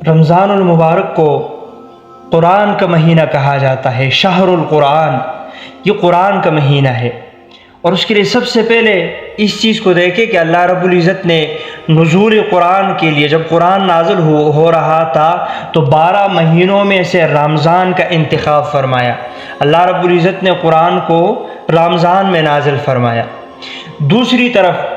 رمضان المبارک کو قرآن کا مہینہ کہا جاتا ہے، شہر القرآن، یہ قرآن کا مہینہ ہے۔ اور اس کے لیے سب سے پہلے اس چیز کو دیکھیں کہ اللہ رب العزت نے نزول قرآن کے لیے جب قرآن نازل ہو رہا تھا تو 12 مہینوں میں سے رمضان کا انتخاب فرمایا۔ اللہ رب العزت نے قرآن کو رمضان میں نازل فرمایا۔ دوسری طرف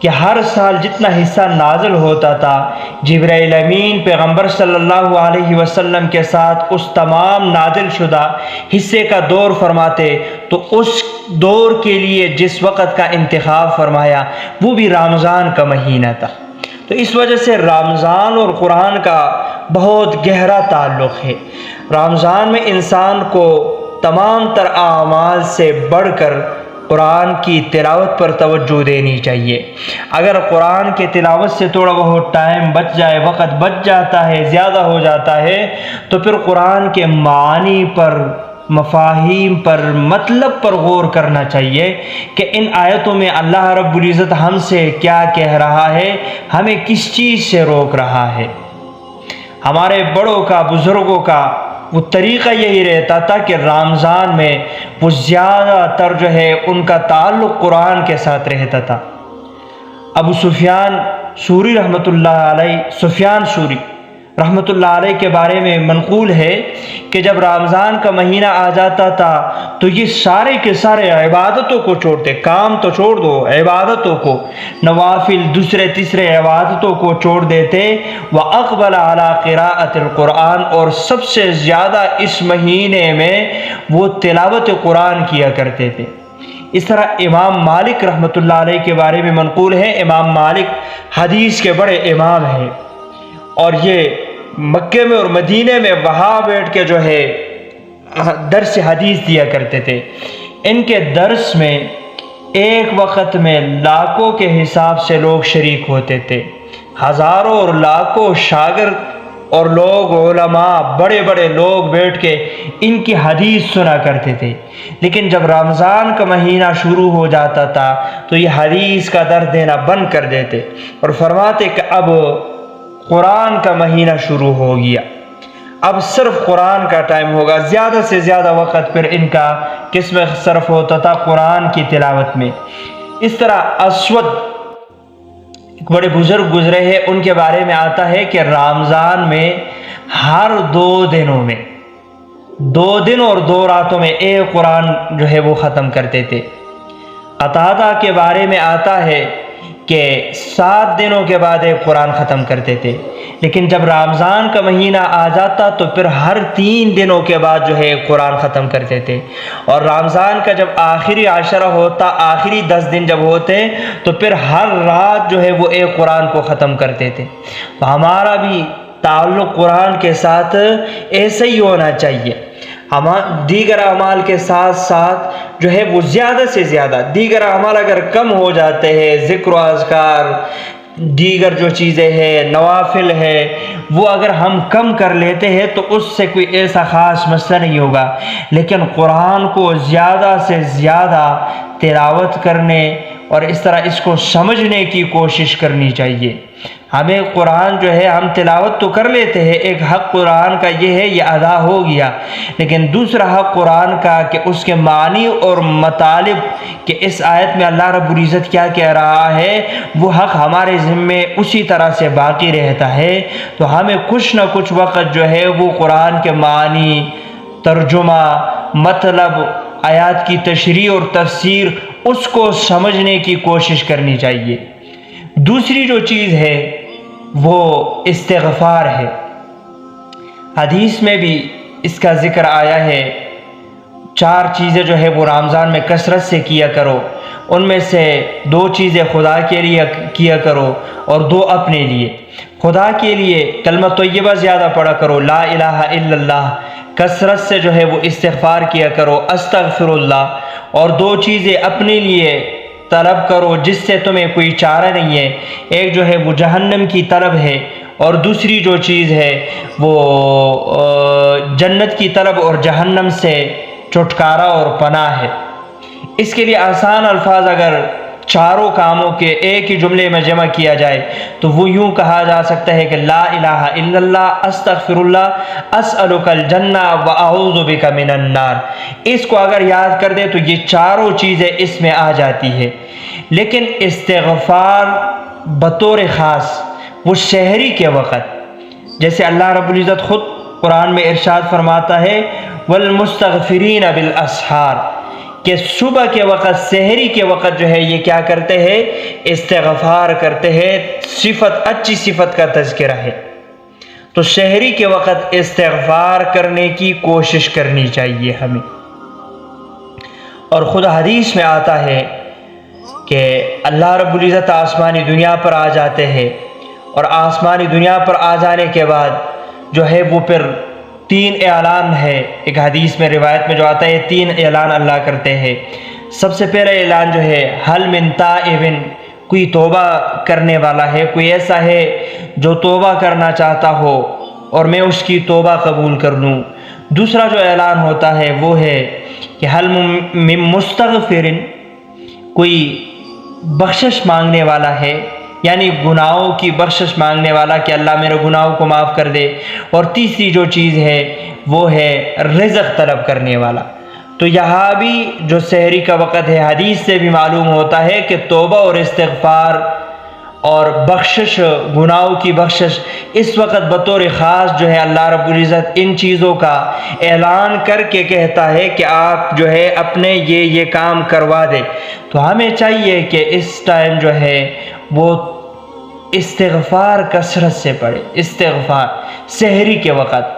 کہ ہر سال جتنا حصہ نازل ہوتا تھا، جبرائیل امین پیغمبر صلی اللہ علیہ وسلم کے ساتھ اس تمام نازل شدہ حصے کا دور فرماتے، تو اس دور کے لیے جس وقت کا انتخاب فرمایا وہ بھی رمضان کا مہینہ تھا۔ تو اس وجہ سے رمضان اور قرآن کا بہت گہرا تعلق ہے۔ رمضان میں انسان کو تمام تر اعمال سے بڑھ کر قرآن کی تلاوت پر توجہ دینی چاہیے۔ اگر قرآن کے تلاوت سے تھوڑا بہت ٹائم بچ جائے، وقت بچ جاتا ہے، زیادہ ہو جاتا ہے، تو پھر قرآن کے معنی پر، مفاہیم پر، مطلب پر غور کرنا چاہیے کہ ان آیتوں میں اللہ رب العزت ہم سے کیا کہہ رہا ہے، ہمیں کس چیز سے روک رہا ہے۔ ہمارے بڑوں کا، بزرگوں کا وہ طریقہ یہی رہتا تھا کہ رمضان میں وہ زیادہ تر ان کا تعلق قرآن کے ساتھ رہتا تھا۔ ابو سفیان سوری رحمۃ اللہ علیہ، سفیان سوری رحمۃ اللہ علیہ کے بارے میں منقول ہے کہ جب رمضان کا مہینہ آ جاتا تھا تو یہ سارے کے سارے عبادتوں کو چھوڑتے، کام تو چھوڑ دو، عبادتوں کو، نوافل دوسرے تیسرے عبادتوں کو چھوڑ دیتے، وَأَقْبَلَ عَلَىٰ قِرَاءَةِ الْقُرْآنِ، اور سب سے زیادہ اس مہینے میں وہ تلاوت قرآن کیا کرتے تھے۔ اس طرح امام مالک رحمۃ اللہ علیہ کے بارے میں منقول ہے، امام مالک حدیث کے بڑے امام ہیں، اور یہ مکے میں اور مدینے میں وہاں بیٹھ کے درس حدیث دیا کرتے تھے۔ ان کے درس میں ایک وقت میں لاکھوں کے حساب سے لوگ شریک ہوتے تھے، ہزاروں اور لاکھوں شاگرد اور لوگ، علماء، بڑے بڑے لوگ بیٹھ کے ان کی حدیث سنا کرتے تھے۔ لیکن جب رمضان کا مہینہ شروع ہو جاتا تھا تو یہ حدیث کا درس دینا بند کر دیتے اور فرماتے کہ اب قرآن کا مہینہ شروع ہو گیا، اب صرف قرآن کا ٹائم ہوگا۔ زیادہ سے زیادہ وقت پھر ان کا کس میں صرف ہوتا تھا؟ قرآن کی تلاوت میں۔ اس طرح اسود ایک بڑے بزرگ گزرے ہیں، ان کے بارے میں آتا ہے کہ رمضان میں ہر 2 دنوں میں 2 دن اور 2 راتوں میں ایک قرآن وہ ختم کرتے تھے۔ قتادہ کے بارے میں آتا ہے کہ 7 دنوں کے بعد ایک قرآن ختم کرتے تھے، لیکن جب رمضان کا مہینہ آ جاتا تو پھر ہر 3 دنوں کے بعد قرآن ختم کرتے تھے۔ اور رمضان کا جب آخری عشرہ ہوتا، آخری 10 دن جب ہوتے تو پھر ہر رات وہ ایک قرآن کو ختم کرتے تھے۔ تو ہمارا بھی تعلق قرآن کے ساتھ ایسا ہی ہونا چاہیے۔ ہم دیگر اعمال کے ساتھ ساتھ وہ زیادہ سے زیادہ، دیگر اعمال اگر کم ہو جاتے ہیں، ذکر و اذکار، دیگر جو چیزیں ہیں، نوافل ہے، وہ اگر ہم کم کر لیتے ہیں تو اس سے کوئی ایسا خاص مسئلہ نہیں ہوگا، لیکن قرآن کو زیادہ سے زیادہ تلاوت کرنے اور اس طرح اس کو سمجھنے کی کوشش کرنی چاہیے۔ ہمیں قرآن ہم تلاوت تو کر لیتے ہیں، ایک حق قرآن کا یہ ہے، یہ ادا ہو گیا، لیکن دوسرا حق قرآن کا کہ اس کے معنی اور مطالب، کہ اس آیت میں اللہ رب العزت کیا کہہ رہا ہے، وہ حق ہمارے ذمے اسی طرح سے باقی رہتا ہے۔ تو ہمیں کچھ نہ کچھ وقت وہ قرآن کے معنی، ترجمہ، مطلب، آیات کی تشریح اور تفسیر، اس کو سمجھنے کی کوشش کرنی چاہیے۔ دوسری جو چیز ہے وہ استغفار ہے۔ حدیث میں بھی اس کا ذکر آیا ہے، 4 چیزیں وہ رمضان میں کثرت سے کیا کرو، ان میں سے 2 چیزیں خدا کے لیے کیا کرو اور 2 اپنے لیے۔ خدا کے لیے کلمہ طیبہ زیادہ پڑھا کرو، لا الہ الا اللہ، کثرت سے وہ استغفار کیا کرو، استغفر اللہ، اور 2 چیزیں اپنے لیے طلب کرو جس سے تمہیں کوئی چارہ نہیں ہے، ایک وہ جہنم کی طلب ہے، اور دوسری جو چیز ہے وہ جنت کی طلب اور جہنم سے چھٹکارا اور پناہ ہے۔ اس کے لیے آسان الفاظ اگر چاروں کاموں کے ایک ہی جملے میں جمع کیا جائے تو وہ یوں کہا جا سکتا ہے کہ لا الہ الا اللہ استغفر اللہ اسألک الجنہ واعوذ بک من النار۔ اس کو اگر یاد کر دے تو یہ چاروں چیزیں اس میں آ جاتی ہے۔ لیکن استغفار بطور خاص وہ سحری کے وقت، جیسے اللہ رب العزت خود قرآن میں ارشاد فرماتا ہے والمستغفرین بالاسحار، کہ صبح کے وقت، سحری کے وقت جو ہے یہ کیا کرتے ہیں؟ استغفار کرتے ہیں۔ صفت، اچھی صفت کا تذکرہ ہے۔ تو سحری کے وقت استغفار کرنے کی کوشش کرنی چاہیے ہمیں۔ اور خود حدیث میں آتا ہے کہ اللہ رب العزت آسمانی دنیا پر آ جاتے ہیں، اور آسمانی دنیا پر آ جانے کے بعد جو ہے وہ پھر 3 اعلان ہے۔ ایک حدیث میں، روایت میں جو آتا ہے 3 اعلان اللہ کرتے ہیں۔ سب سے پہلا اعلان جو ہے حل من تائب، کوئی توبہ کرنے والا ہے، کوئی ایسا ہے جو توبہ کرنا چاہتا ہو اور میں اس کی توبہ قبول کر لوں۔ دوسرا جو اعلان ہوتا ہے وہ ہے کہ حل من مستغفر، کوئی بخشش مانگنے والا ہے، یعنی گناہوں کی بخشش مانگنے والا کہ اللہ میرے گناہوں کو معاف کر دے۔ اور تیسری جو چیز ہے وہ ہے رزق طلب کرنے والا۔ تو یہاں بھی جو سحری کا وقت ہے، حدیث سے بھی معلوم ہوتا ہے کہ توبہ اور استغفار اور بخشش، گناہوں کی بخشش، اس وقت بطور خاص جو ہے اللہ رب العزت ان چیزوں کا اعلان کر کے کہتا ہے کہ آپ جو ہے اپنے یہ کام کروا دے۔ تو ہمیں چاہیے کہ اس ٹائم جو ہے وہ استغفار کثرت سے پڑھے، استغفار سحری کے وقت۔